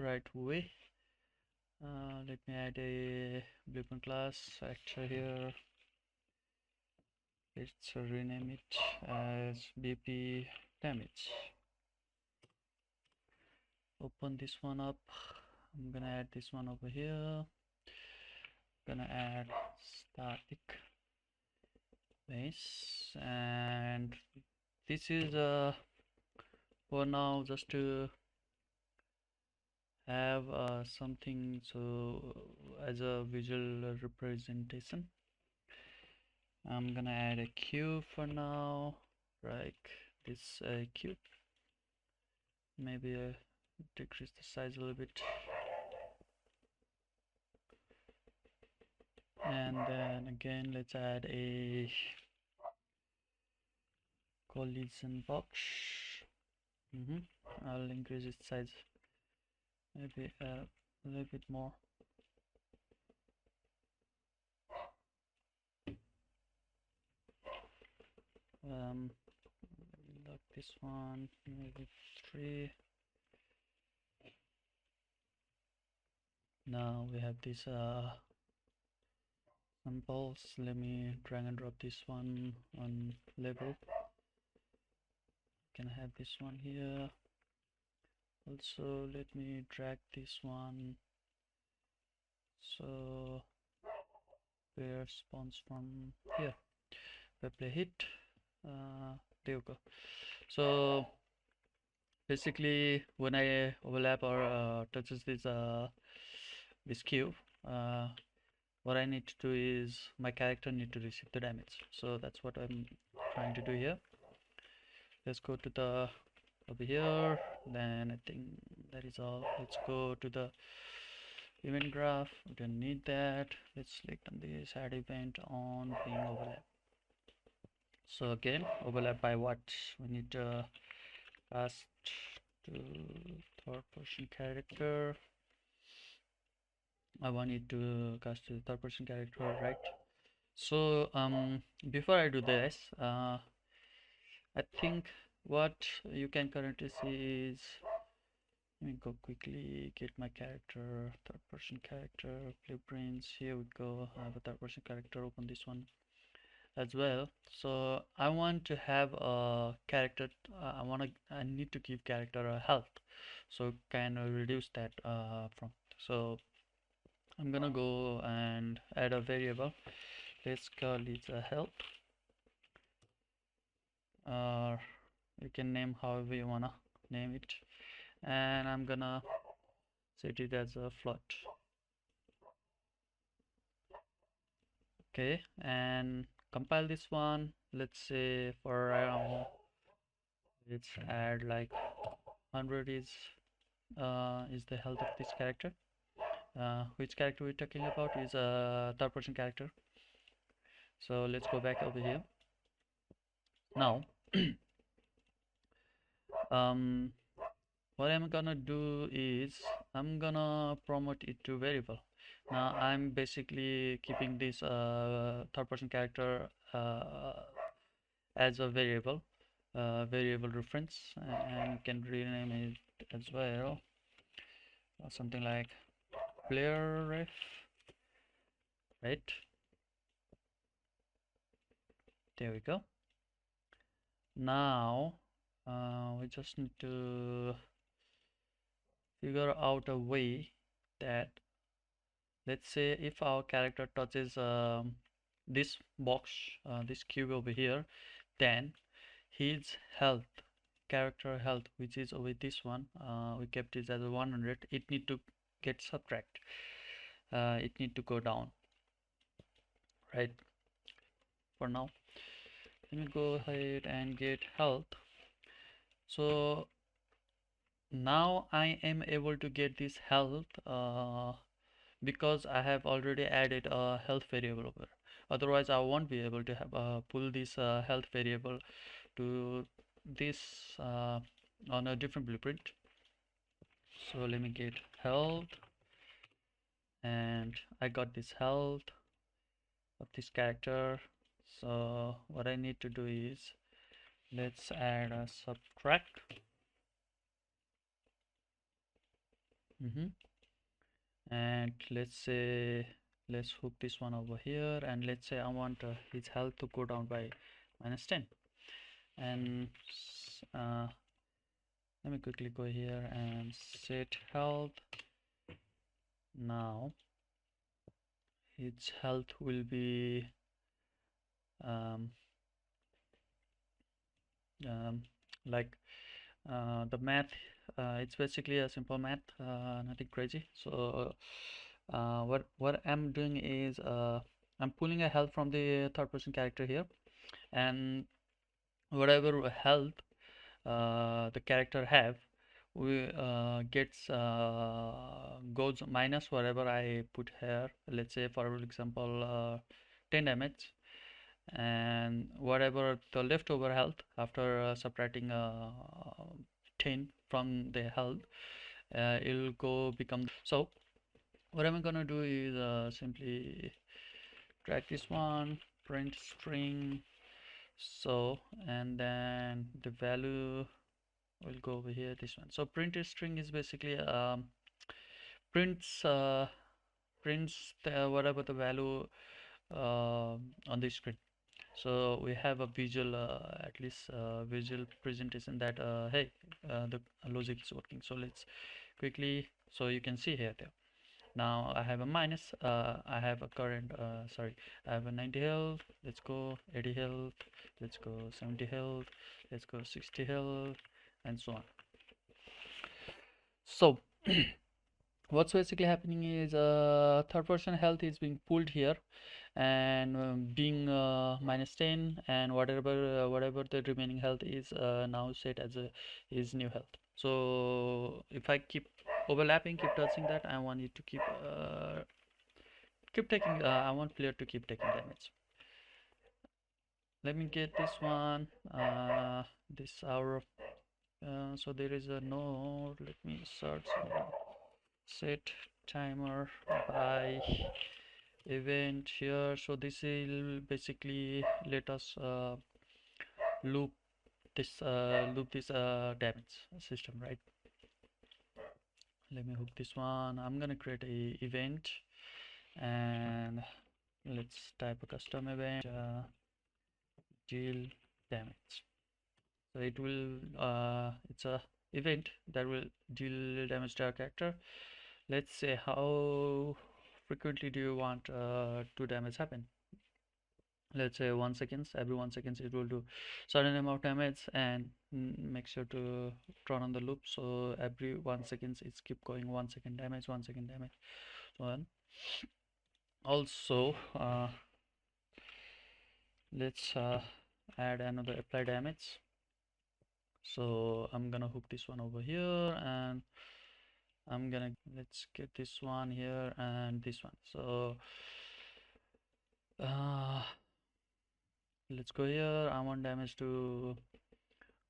right way. Let me add a blueprint class actor here. Let's rename it as BP damage. Open this one up. I'm gonna add this one over here. Gonna add static base, and this is for now just to have something so as a visual representation. I'm gonna add a cube for now, like this cube. Maybe decrease the size a little bit, and then again let's add a collision box. I'll increase its size maybe a little bit more. Lock this one, maybe 3. Now we have this samples. Let me drag and drop this one on label. Can have this one here. Also let me drag this one so where spawns from here. If I play hit, there you go. So basically when I overlap or touches this cube, what I need to do is my character need to receive the damage. So that's what I'm trying to do here. Let's go to the over here, then I think that is all. Let's go to the event graph. We don't need that. Let's select on this, add event on being overlap. So again, overlap by what? We need to cast to third person character. I want it to cast to third person character, right? So before I do this, I think what you can currently see is, let me go quickly get my character, third person character, blueprints. Here we go. I have a third person character. Open this one as well. So I want to have a character. I need to give character a health, so can reduce that from. So I'm gonna go and add a variable. Let's call it a health. Or you can name however you wanna name it, and I'm gonna set it as a float. Okay, and compile this one. Let's say for let's add like 100 is the health of this character. Which character we're talking about is a third person character. So let's go back over here. Now what I'm gonna do is I'm gonna promote it to variable. Now I'm basically keeping this third person character as a variable reference, and you can rename it as well, something like player ref, right? There we go. Now we just need to figure out a way that, let's say if our character touches this box, this cube over here, then his health, character health, which is over this one, we kept it as a 100, it need to get subtract, it need to go down, right? For now let me go ahead and get health. So now I am able to get this health because I have already added a health variable over. Otherwise I won't be able to have pull this health variable to this on a different blueprint. So let me get health, and I got this health of this character. So what I need to do is, let's add a subtract. hmm and let's say let's hook this one over here, and let's say I want his health to go down by -10. And let me quickly go here and set health. Now its health will be um, um, like the math. It's basically a simple math, nothing crazy. So what I'm doing is I'm pulling a health from the third person character here, and whatever health the character have, we gets goes minus whatever I put here. Let's say for example 10 damage, and whatever the leftover health after subtracting 10 from the health, it'll go become. So what I'm gonna do is simply drag this one, print string, so, and then the value will go over here, this one. So printed string is basically prints prints whatever the value on the screen. So we have a visual, at least visual presentation that hey, the logic is working. So let's quickly, so you can see here there. Now I have a minus, I have a current, sorry, I have a 90 health, let's go 80 health, let's go 70 health, let's go 60 health, and so on. So what's basically happening is third person health is being pulled here, and being -10, and whatever the remaining health is now set as a is new health. So if I keep overlapping, keep touching that, I want it to keep taking I want player to keep taking damage. Let me get this one, this hour, so there is a node. Let me search set timer by event here. So this will basically let us loop this damage system, right? Let me hook this one. I'm gonna create a event, and let's type a custom event, deal damage. So it will it's a event that will deal damage to our character. Let's say how frequently do you want to damage happen. Let's say 1 seconds, every 1 seconds it will do certain amount of damage, and make sure to turn on the loop, so every 1 seconds it's keep going 1 second damage, 1 second damage, so on. Also let's add another apply damage. So I'm gonna hook this one over here, and I'm gonna let's get this one here and this one. So uh, let's go here. I want damage to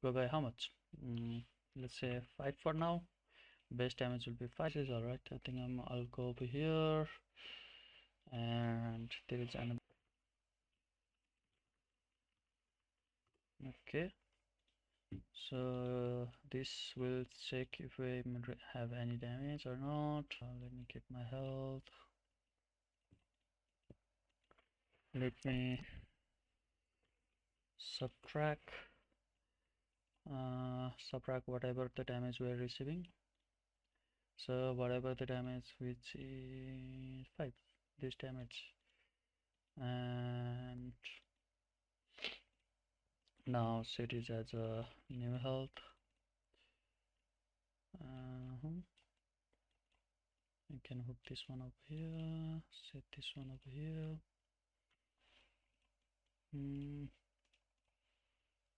go by how much? Let's say 5 for now. Base damage will be 5. Is all right. I think I'll go over here, and there is another. Okay, so this will check if we have any damage or not. Let me get my health. Let me subtract whatever the damage we are receiving. So whatever the damage, which is 5, this damage, and now set it as a new health. You can hook this one over here, set this one over here.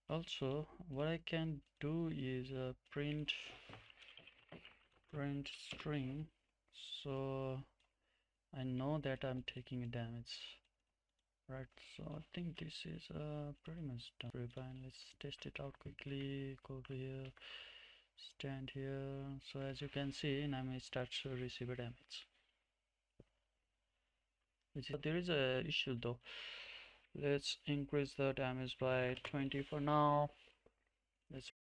Also, what I can do is print string, so I know that I'm taking a damage, right? So I think this is pretty much done. Very fine. Let's test it out quickly. Go over here, stand here. So as you can see, now it starts to receive a damage. There is a issue though. Let's increase the damage by 20 for now. Let's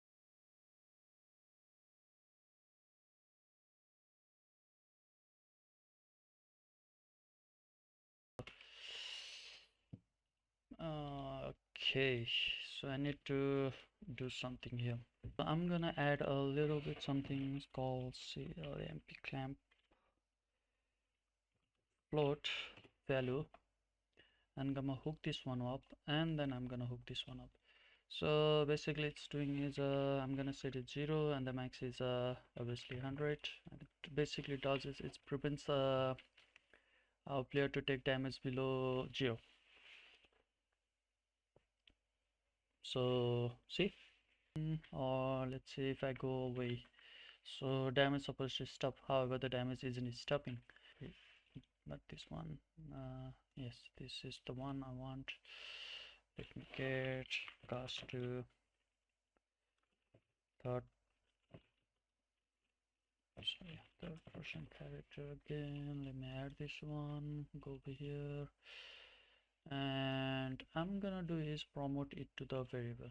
Okay, so I need to do something here. So I'm gonna add a little bit something called CLMP clamp float value. I'm gonna hook this one up, and then I'm gonna hook this one up. So basically it's doing is I'm gonna set it 0 and the max is obviously 100, and it basically does is it prevents our player to take damage below 0. So see, or let's say if I go away, so damage supposed to stop, however the damage isn't stopping. Okay, not this one. Yes, this is the one I want. Let me get cast to third, sorry, third person character again. Let me add this one, go over here, and I'm gonna do is promote it to the variable,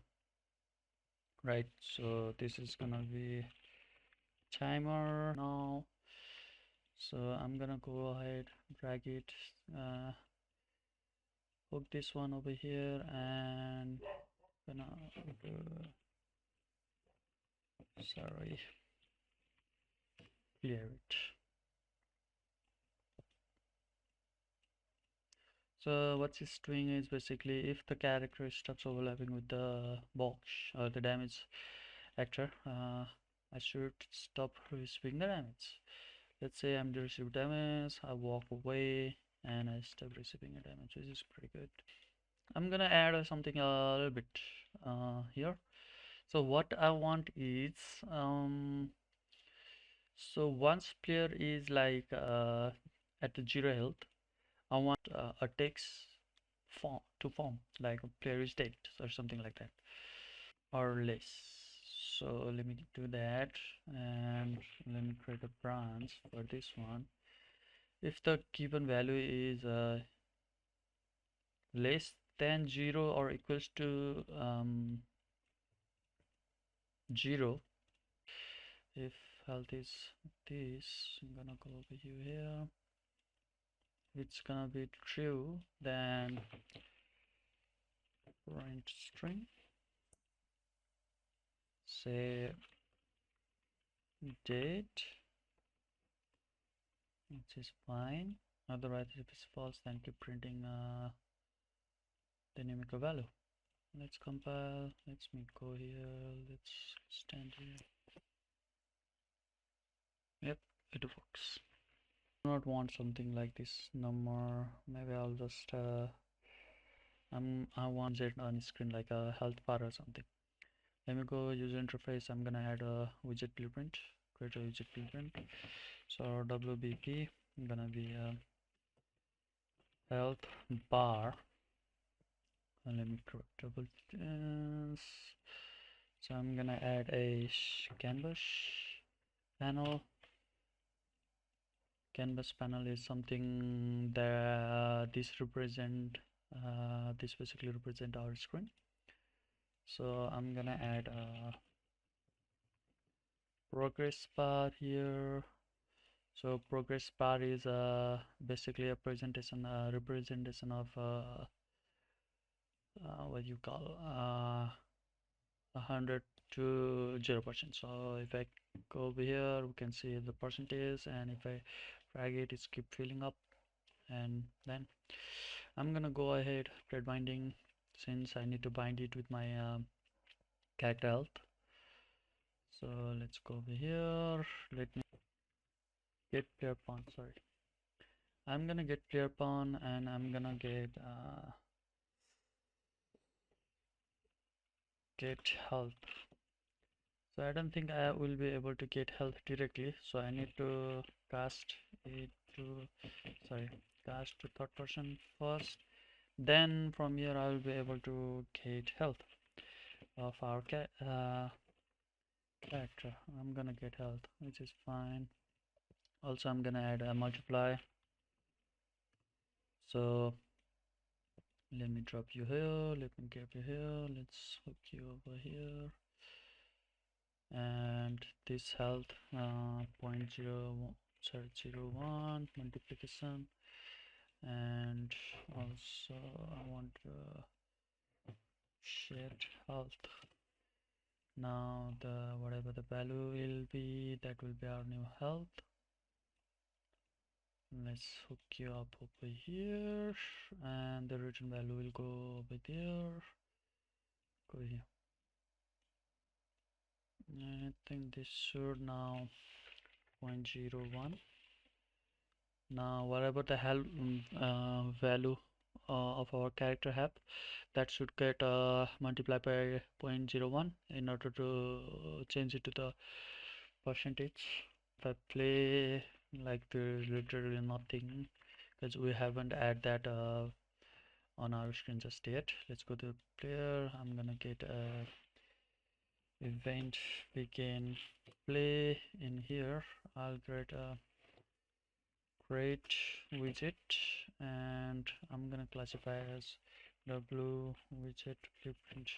right? So this is gonna be timer now. So I'm gonna go ahead, drag it, hook this one over here, and gonna sorry, clear it. So what it's doing is basically if the character starts overlapping with the box or the damage actor, I should stop receiving the damage. Let's say I'm receiving damage, I walk away and I stop receiving the damage, which is pretty good. I'm gonna add something a little bit here. So what I want is so once player is like at the 0 health, I want a text form like a player is dead or something like that or less. So let me do that, and let me create a branch for this one. If the given value is less than 0 or equals to 0, if health is this, I'm gonna go over here. If it's gonna be true, then print string, say date, which is fine. Otherwise, if it's false, then keep printing the numerical value. Let's compile. Let's me go here. Let's stand here. Yep, it works. I do not want something like this no more. Maybe I'll just I want it on screen like a health bar or something. Let me go user interface. I'm gonna add a widget blueprint. Create a widget blueprint. So WBP gonna be a health bar. And let me correct double this. So I'm gonna add a canvas panel. Canvas panel is something that this basically represent our screen. So I'm gonna add a progress bar here. So progress bar is basically a representation of what you call 100 to 0%. So if I go over here, we can see the percentage, and if I drag it, it's keep filling up. And then I'm gonna go ahead thread binding, since I need to bind it with my character health. So let's go over here. Let me get player pawn. Sorry, I'm gonna get player pawn, and I'm gonna get health. So I don't think I will be able to get health directly, so I need to cast it to, sorry, cast to third person first. Then from here I will be able to get health of our character. I'm gonna get health, which is fine. Also I'm gonna add a multiply. So let me drop you here, let me get you here, let's hook you over here. And this health 0.01 multiplication, and also I want Shared health. Now the whatever the value will be, that will be our new health. Let's hook you up over here, and the return value will go over there. Go here. I think this should now 0.01. Now whatever the health value of our character have, that should get multiplied by 0.01 in order to change it to the percentage. If I play, like, there is literally nothing because we haven't add that on our screen just yet. Let's go to player. I'm gonna get a event begin play. In here I'll create widget, and I'm gonna classify as w widget blueprint.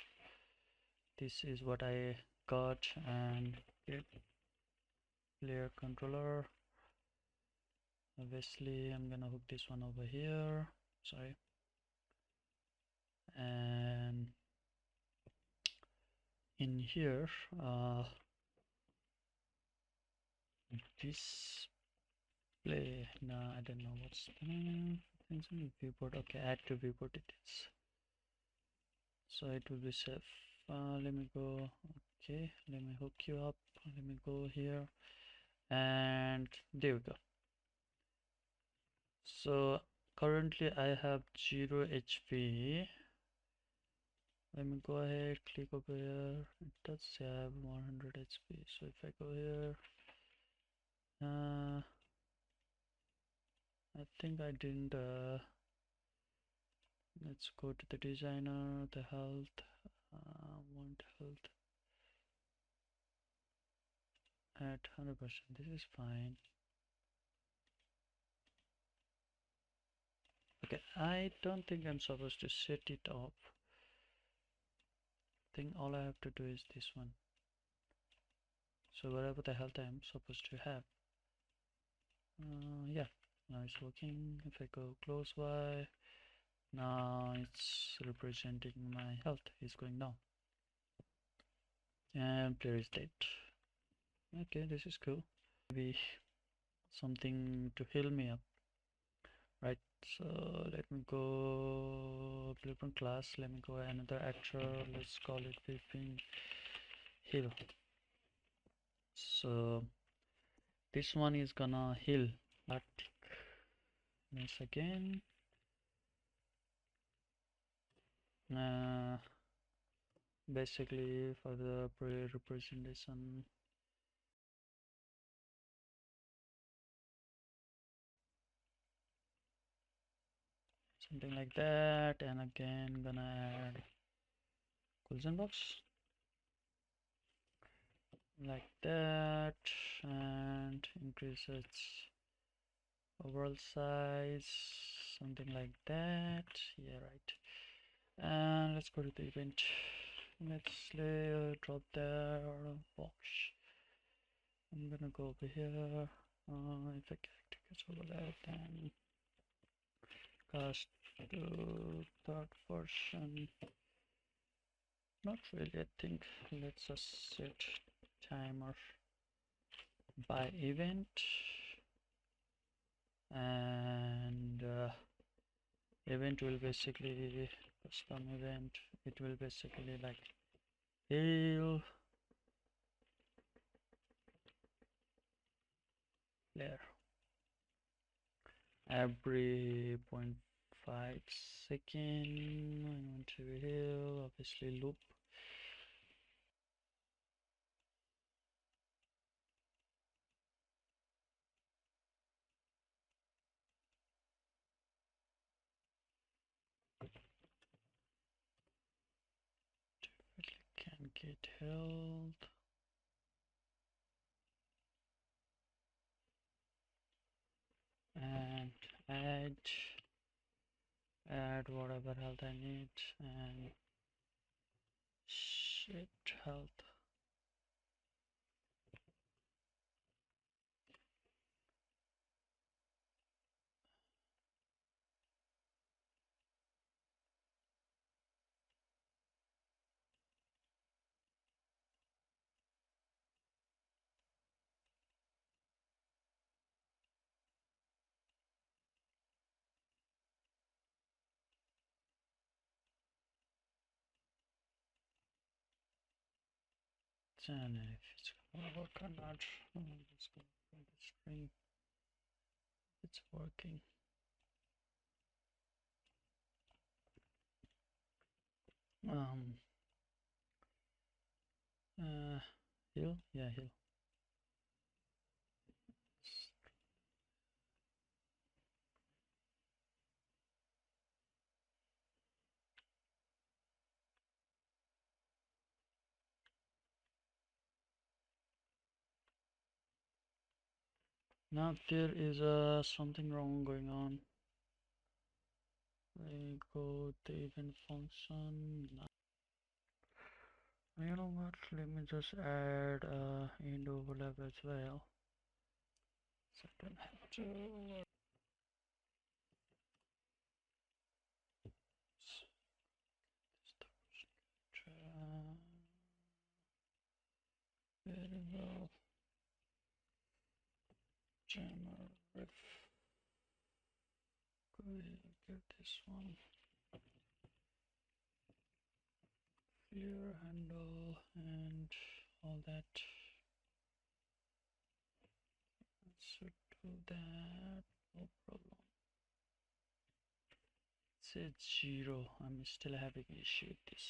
This is what I got, and get player controller. Obviously I'm gonna hook this one over here, sorry, and in here display, no, I don't know what's the name. Viewport, okay, add to viewport it is, so it will be safe. Let me go, okay, let me hook you up, let me go here, and there we go. So currently I have 0 HP. Let me go ahead, click over here. It does say I have 100 HP. So if I go here, I think I didn't. Let's go to the designer, the health. Want health at 100%. This is fine. Okay, I don't think I'm supposed to set it up. I think all I have to do is this one. So whatever the health I'm supposed to have. Yeah, now it's working. If I go close by, now it's representing my health is going down, and player is dead. Okay, this is cool. Maybe something to heal me up, right? So let me go blueprint class, let me go another actor, let's call it Whipping Heal. So this one is gonna heal Arctic. Once again, basically for the pre-representation, something like that, and again gonna add collision box like that, and increase its overall size, something like that. Yeah, right. And let's go to the event. Let's drop there box. I'm gonna go over here. If I gets over there, then cast to third person. Not really, I think. Let's just set timer by event, and event will basically custom event. It will basically like heal player every 0.5 second. I want to heal, obviously loop. Can get health. And add whatever health I need, and shift health. then if it's gonna work or not. Let's go for the string. It's working. Um, Hill, yeah, hill. Now there is something wrong going on. We go the event function. You know what? Let me just add end overlap as well. So I don't have to. Variable jammer ref. Get this one. Clear handle and all that. Should do that. No problem. It says 0. I'm still having issue with this.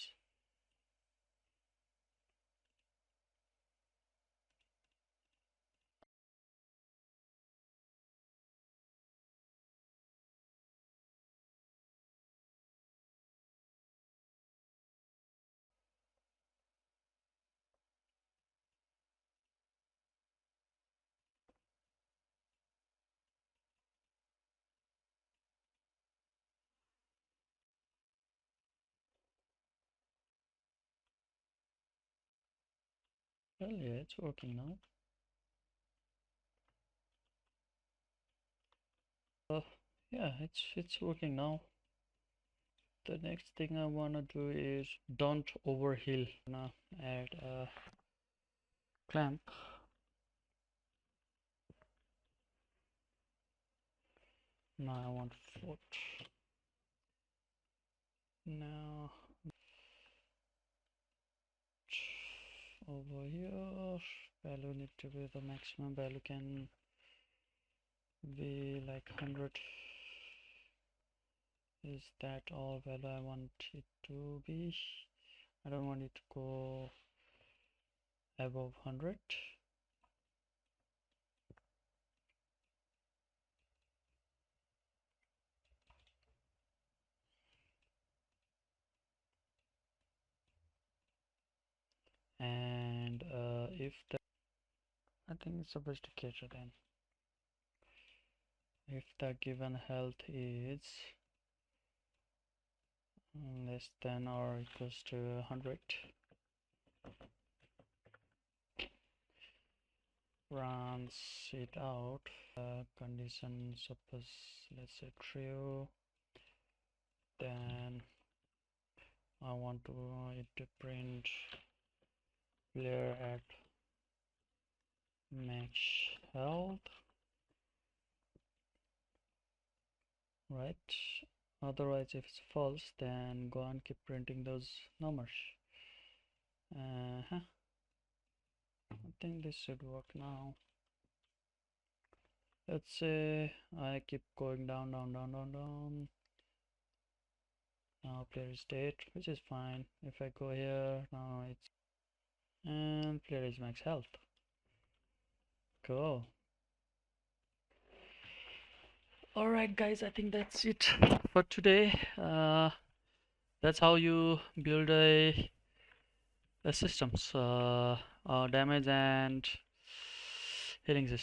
Well, yeah, it's working now. Yeah, it's working now. The next thing I wanna do is don't overheal. Now add a clamp. Now I want foot. Now over here, value need to be the maximum value can be like 100. Is that all value I want it to be? I don't want it to go above 100. And if the I think it's supposed to cater then. If the given health is less than or equals to 100, runs it out. Condition suppose let's say true, then I want to it to print player at max health, right? Otherwise if it's false, then go and keep printing those numbers. I think this should work now. Let's say I keep going down. Now player is dead, which is fine. If I go here, now it's and player is max health. Cool. Alright guys, I think that's it for today. That's how you build a systems, damage and healing system.